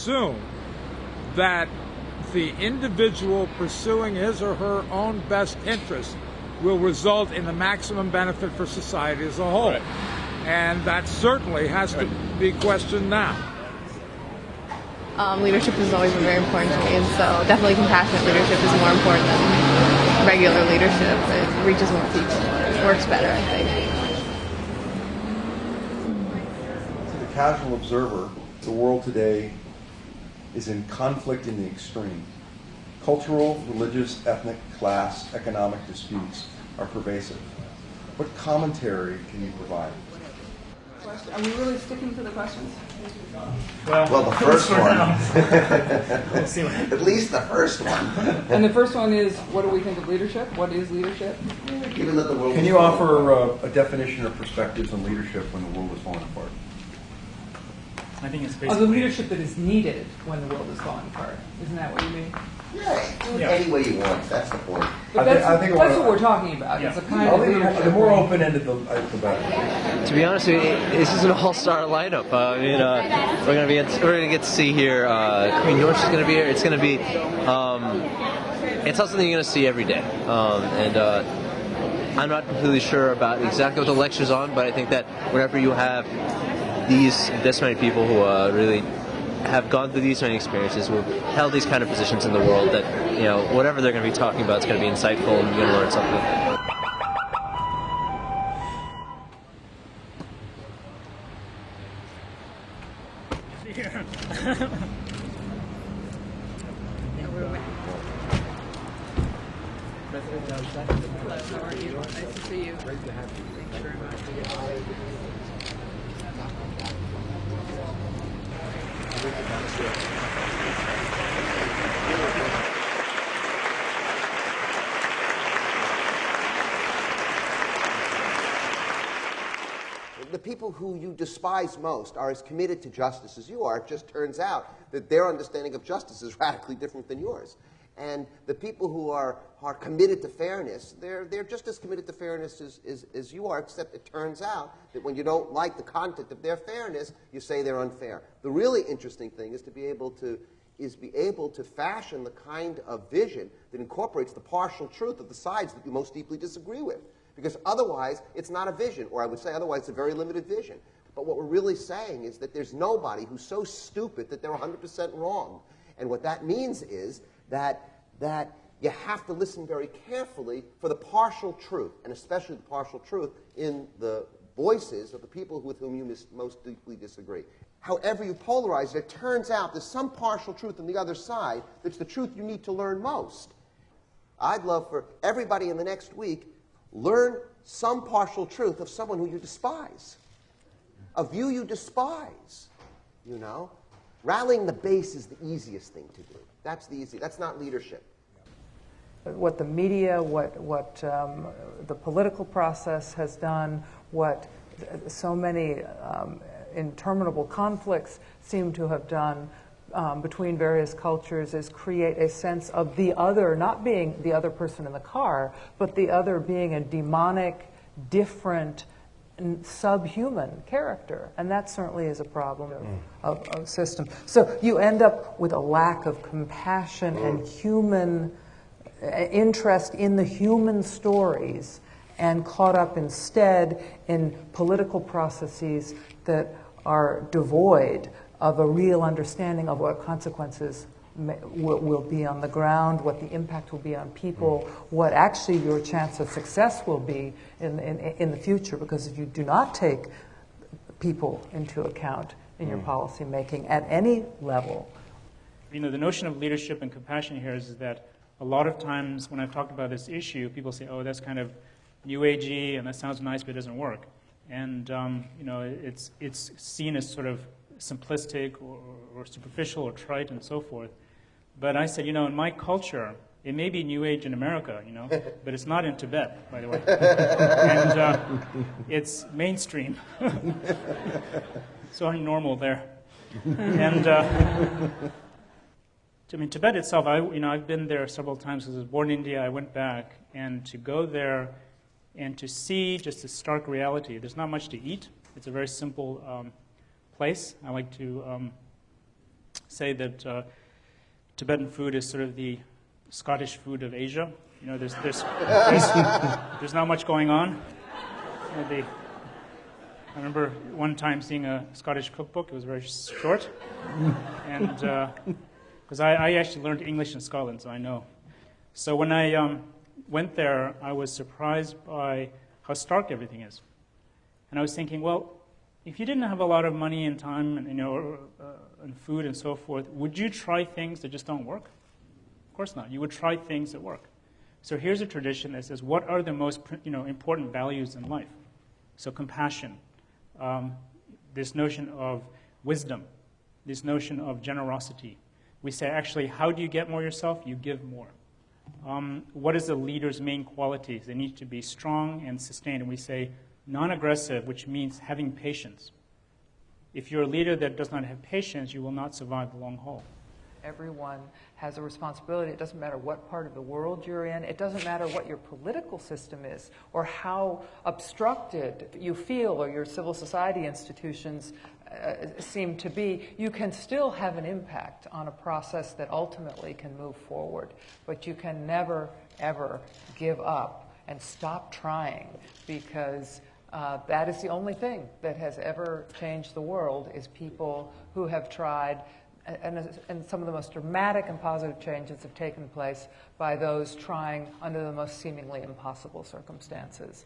assume that the individual pursuing his or her own best interest will result in the maximum benefit for society as a whole. Right. And that certainly has to be questioned now. Leadership has always been very important to me, and so definitely compassionate leadership is more important than regular leadership. It reaches more people. It works better, I think. To the casual observer, the world today is in conflict in the extreme. Cultural, religious, ethnic, class, economic disputes are pervasive. What commentary can you provide? Are we really sticking to the questions? Well, the first one. At least the first one. And the first one is, what do we think of leadership? What is leadership? Given that the world Can you offer a definition or perspectives on leadership when the world is falling apart? I think it's The basically leadership that is needed when the world is falling apart. Isn't that what you mean? Yeah, do it any way you want. That's the point. But that's what we're talking about. It's a kind of leadership. The more open-ended, the better. To be honest with you, this is an all-star lineup. I mean, we're gonna get to see here. Queen York is gonna be here. It's gonna be. It's not something you're gonna see every day. I'm not completely sure about exactly what the lecture's on, but I think that whenever you have this many people who really have gone through these many experiences, who have held these kind of positions in the world, that whatever they're going to be talking about is going to be insightful and you're going to learn something. Hello, how are you? Nice to see you. Great to have you. Thank you very much. The people who you despise most are as committed to justice as you are. It just turns out that their understanding of justice is radically different than yours. And the people who are committed to fairness, they're just as committed to fairness as you are, except it turns out that when you don't like the content of their fairness, you say they're unfair. The really interesting thing is to be able to fashion the kind of vision that incorporates the partial truth of the sides that you most deeply disagree with. Because otherwise, it's not a vision, or I would say otherwise, it's a very limited vision. But what we're really saying is that there's nobody who's so stupid that they're 100% wrong. And what that means is that you have to listen very carefully for the partial truth, and especially the partial truth in the voices of the people with whom you most deeply disagree. However you polarize it, it turns out there's some partial truth on the other side that's the truth you need to learn most. I'd love for everybody in the next week learn some partial truth of someone who you despise, a view you despise, Rallying the base is the easiest thing to do. That's not leadership. What the media, what the political process has done, what so many interminable conflicts seem to have done between various cultures is create a sense of the other, not being the other person in the car, but the other being a demonic, different, subhuman character. And that certainly is a problem of system. So you end up with a lack of compassion and human interest in the human stories, and caught up instead in political processes that are devoid of a real understanding of what consequences will be on the ground, what the impact will be on people, what actually your chance of success will be in the future, because if you do not take people into account in your policy making at any level. The notion of leadership and compassion here is that a lot of times when I've talked about this issue, people say, oh, that's kind of new agey and that sounds nice, but it doesn't work. And it's seen as sort of simplistic or superficial or trite and so forth. But I said, in my culture, it may be New Age in America, but it's not in Tibet, by the way. And it's mainstream. So I'm normal there. And Tibet itself, I've been there several times because I was born in India. I went back, and to go there and to see just a stark reality. There's not much to eat. It's a very simple place. I like to say that Tibetan food is sort of the Scottish food of Asia. You know, there's not much going on. You know, I remember one time seeing a Scottish cookbook. It was very short, and because I actually learned English in Scotland, so I know. So when I went there, I was surprised by how stark everything is. And I was thinking, well, if you didn't have a lot of money and time and, and food and so forth, would you try things that just don't work? Of course not. You would try things that work. So here's a tradition that says, what are the most important values in life? So compassion, this notion of wisdom, this notion of generosity. We say, actually, how do you get more yourself? You give more. What is a leader's main qualities? They need to be strong and sustained. And we say non-aggressive, which means having patience. If you're a leader that does not have patience, you will not survive the long haul. Everyone has a responsibility. It doesn't matter what part of the world you're in. It doesn't matter what your political system is or how obstructed you feel or your civil society institutions seem to be. You can still have an impact on a process that ultimately can move forward. But you can never, ever give up and stop trying, because that is the only thing that has ever changed the world, is people who have tried. And some of the most dramatic and positive changes have taken place by those trying under the most seemingly impossible circumstances.